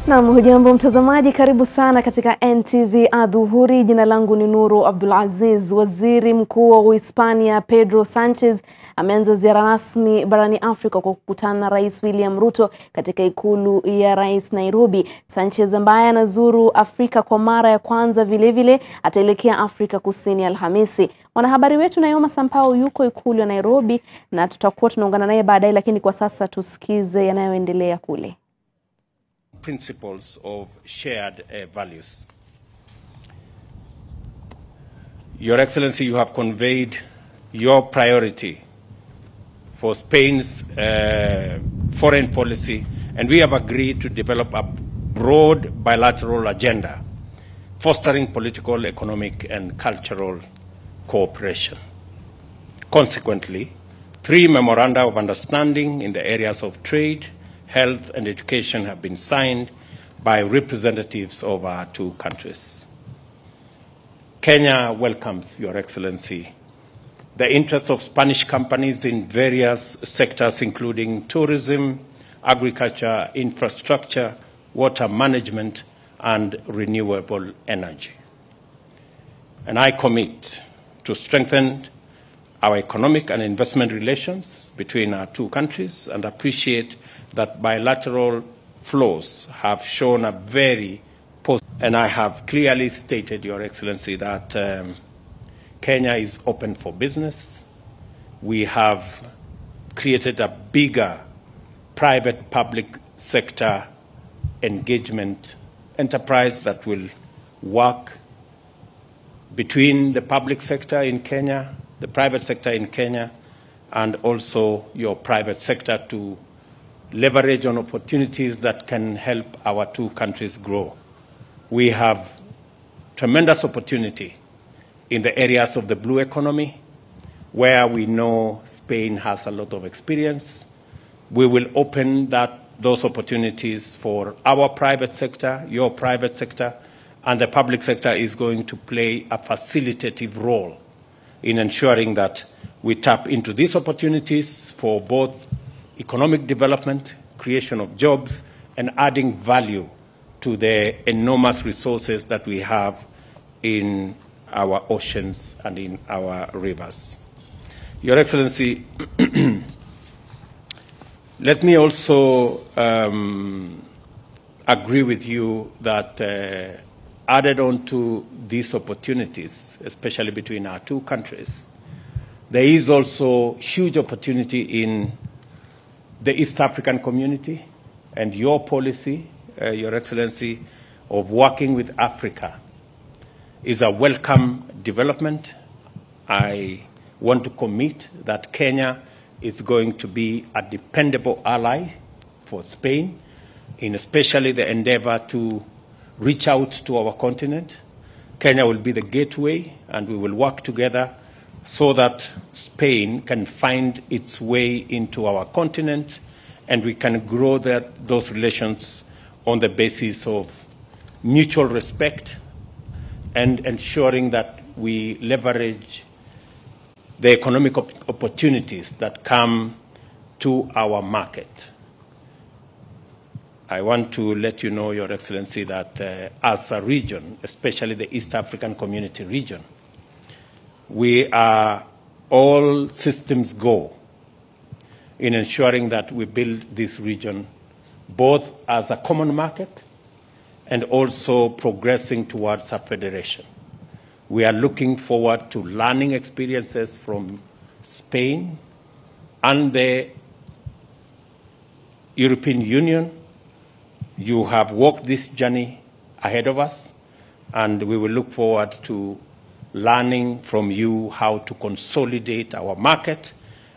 Naam, hujambo mtazamaji, karibu sana katika NTV Adhuhuri. Jina langu ni Nuru Abdulaziz. Waziri mkuu wa Hispania Pedro Sanchez ameanza ziara rasmi barani Afrika kwa kukutana na Rais William Ruto katika ikulu ya Rais Nairobi. Sanchez ambaye anazuru Afrika kwa mara ya kwanza vile ataelekea Afrika Kusini Alhamisi. Mwanahabari wetu Nayoma Sampao yuko ikulu ya Nairobi na tutakuwa tunaungana naye baadaye, lakini kwa sasa tusikize yanayoendelea kule. Principles of shared values. Your Excellency, you have conveyed your priority for Spain's foreign policy, and we have agreed to develop a broad bilateral agenda, fostering political, economic, and cultural cooperation. Consequently, 3 memoranda of understanding in the areas of trade, health and education have been signed by representatives of our 2 countries. Kenya welcomes, Your Excellency, the interests of Spanish companies in various sectors, including tourism, agriculture, infrastructure, water management, and renewable energy. And I commit to strengthen our economic and investment relations between our 2 countries and appreciate that bilateral flows have shown a very positive, and I have clearly stated, Your Excellency, that Kenya is open for business. We have created a bigger private-public sector engagement enterprise that will work between the public sector in Kenya, the private sector in Kenya, and also your private sector to leverage on opportunities that can help our 2 countries grow. We have tremendous opportunity in the areas of the blue economy, where we know Spain has a lot of experience. We will open those opportunities for our private sector, your private sector, and the public sector is going to play a facilitative role in ensuring that we tap into these opportunities for both economic development, creation of jobs, and adding value to the enormous resources that we have in our oceans and in our rivers. Your Excellency, let me also agree with you that added on to these opportunities, especially between our 2 countries, there is also huge opportunity in the East African community, and your policy, Your Excellency, of working with Africa is a welcome development. I want to commit that Kenya is going to be a dependable ally for Spain, in especially the endeavor to reach out to our continent. Kenya will be the gateway, and we will work together so that Spain can find its way into our continent, and we can grow those relations on the basis of mutual respect and ensuring that we leverage the economic opportunities that come to our market. I want to let you know, Your Excellency, that as a region, especially the East African Community region, we are all systems go in ensuring that we build this region both as a common market and also progressing towards a federation. We are looking forward to learning experiences from Spain and the European Union. You have walked this journey ahead of us, and we will look forward to learning from you how to consolidate our market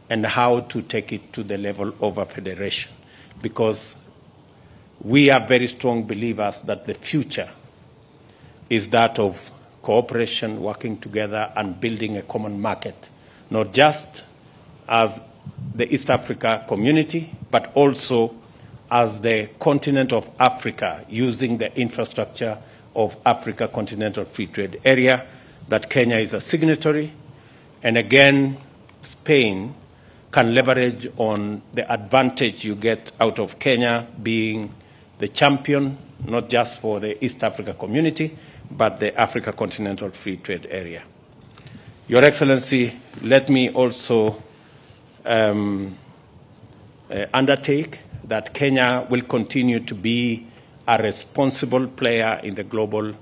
and how to take it to the level of a federation. Because we are very strong believers that the future is that of cooperation, working together, and building a common market, not just as the East Africa community, but also as the continent of Africa, using the infrastructure of Africa Continental Free Trade Area, that Kenya is a signatory. And again, Spain can leverage on the advantage you get out of Kenya being the champion, not just for the East Africa community, but the Africa Continental Free Trade Area. Your Excellency, let me also undertake that Kenya will continue to be a responsible player in the global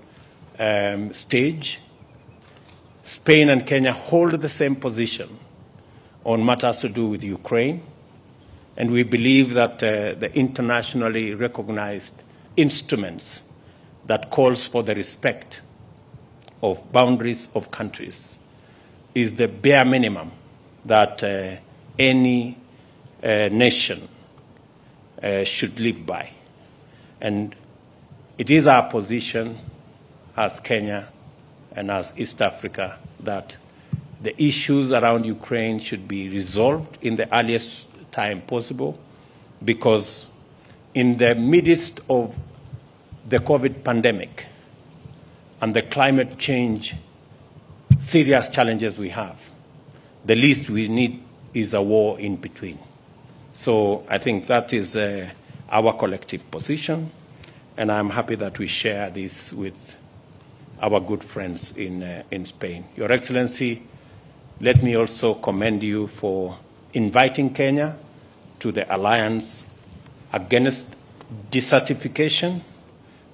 stage. Spain and Kenya hold the same position on matters to do with Ukraine, and we believe that the internationally recognized instruments that calls for the respect of boundaries of countries is the bare minimum that any nation should live by. And it is our position as Kenya and as East Africa that the issues around Ukraine should be resolved in the earliest time possible, because in the midst of the COVID pandemic and the climate change serious challenges we have, the least we need is a war in between. So I think that is our collective position, and I'm happy that we share this with our good friends in Spain. Your Excellency, let me also commend you for inviting Kenya to the alliance against desertification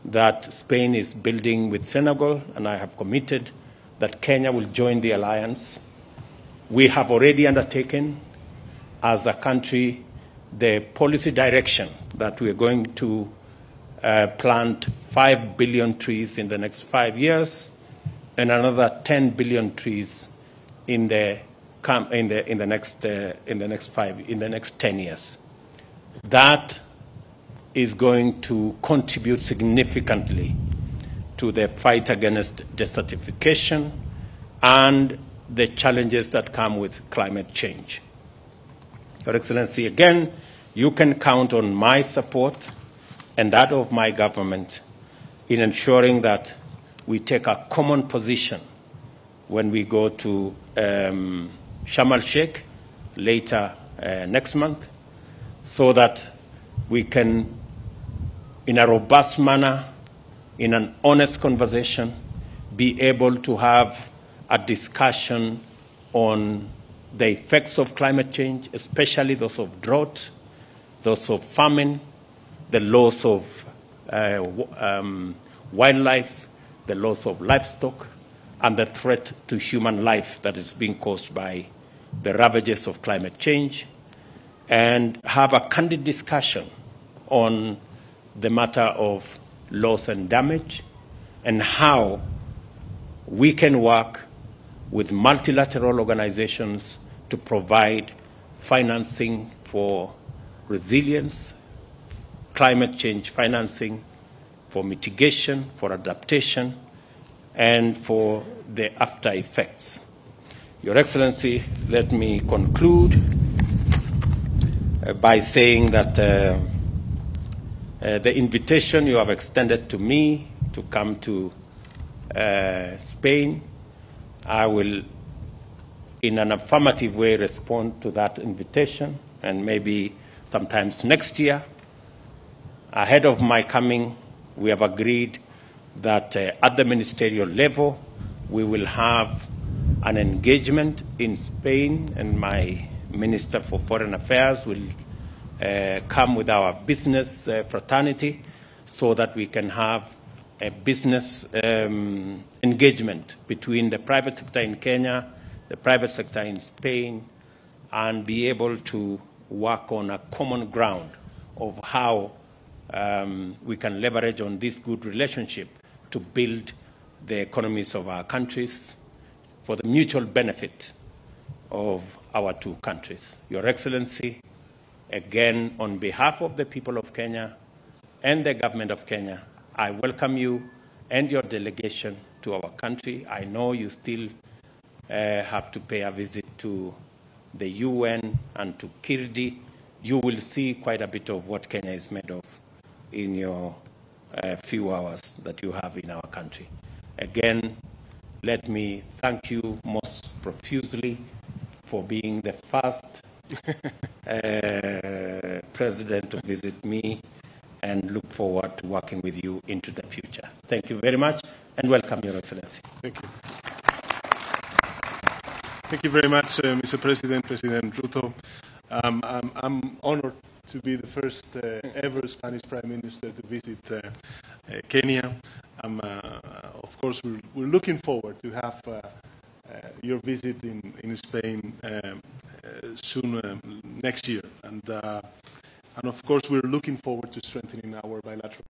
that Spain is building with Senegal, and I have committed that Kenya will join the alliance. We have already undertaken, as a country, the policy direction that we are going to plant 5 billion trees in the next 5 years, and another 10 billion trees in the next 10 years. That is going to contribute significantly to the fight against desertification and the challenges that come with climate change. Your Excellency, again, you can count on my support and that of my government in ensuring that we take a common position when we go to Sharm el-Sheikh later next month, so that we can, in a robust manner, in an honest conversation, be able to have a discussion on the effects of climate change, especially those of drought, those of famine, the loss of wildlife, the loss of livestock, and the threat to human life that is being caused by the ravages of climate change, and have a candid discussion on the matter of loss and damage, and how we can work with multilateral organizations to provide financing for resilience, climate change financing, for mitigation, for adaptation, and for the after effects. Your Excellency, let me conclude by saying that the invitation you have extended to me to come to Spain, I will, in an affirmative way, respond to that invitation, and maybe sometimes next year. Ahead of my coming, we have agreed that at the ministerial level, we will have an engagement in Spain, and my Minister for Foreign Affairs will come with our business fraternity so that we can have a business engagement between the private sector in Kenya, the private sector in Spain, and be able to work on a common ground of how we can leverage on this good relationship to build the economies of our countries for the mutual benefit of our two countries. Your Excellency, again, on behalf of the people of Kenya and the government of Kenya, I welcome you and your delegation to our country. I know you still have to pay a visit to the UN and to Kirdi. You will see quite a bit of what Kenya is made of in your few hours that you have in our country. Again, let me thank you most profusely for being the first president to visit me and look forward to working with you into the future. Thank you very much and welcome, Your Excellency. Thank you. Thank you very much, Mr. President, President Ruto. I'm honored to be the first ever Spanish Prime Minister to visit Kenya. Of course, we're looking forward to have your visit in Spain soon next year. And of course, we're looking forward to strengthening our bilateral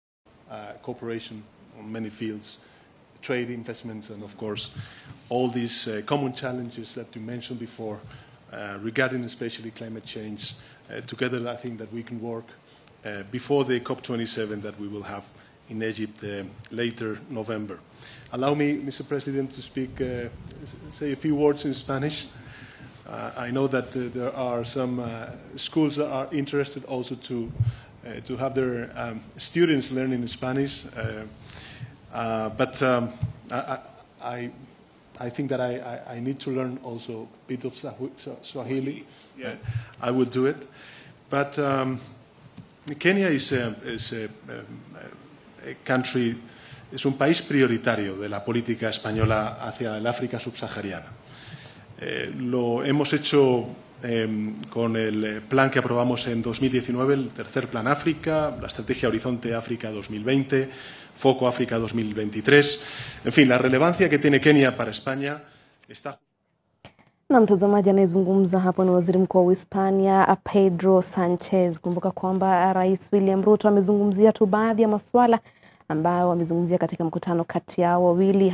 cooperation on many fields, trade, investments, and of course, all these common challenges that you mentioned before regarding especially climate change. Together, I think that we can work before the COP27 that we will have in Egypt later November. Allow me, Mr. President, to say a few words in Spanish. I know that there are some schools that are interested also to have their students learning Spanish, but I think that I need to learn also a bit of Swahili. Yeah. I will do it. But Kenya is a country, es un país prioritario de la política española hacia el África subsahariana. Lo hemos hecho con el plan que aprobamos en 2019, el tercer plan África, la estrategia Horizonte África 2020, Foco África 2023. En fin, la relevancia que tiene Kenya para España está... Na mtazamaji, anayezungumza hapo ni waziri mkuu wa Hispania Pedro Sanchez. Kumbuka kwamba Rais William Ruto amezungumzia tu baadhi ya masuala ambayo wamezungumzia katika mkutano kati yao wawili.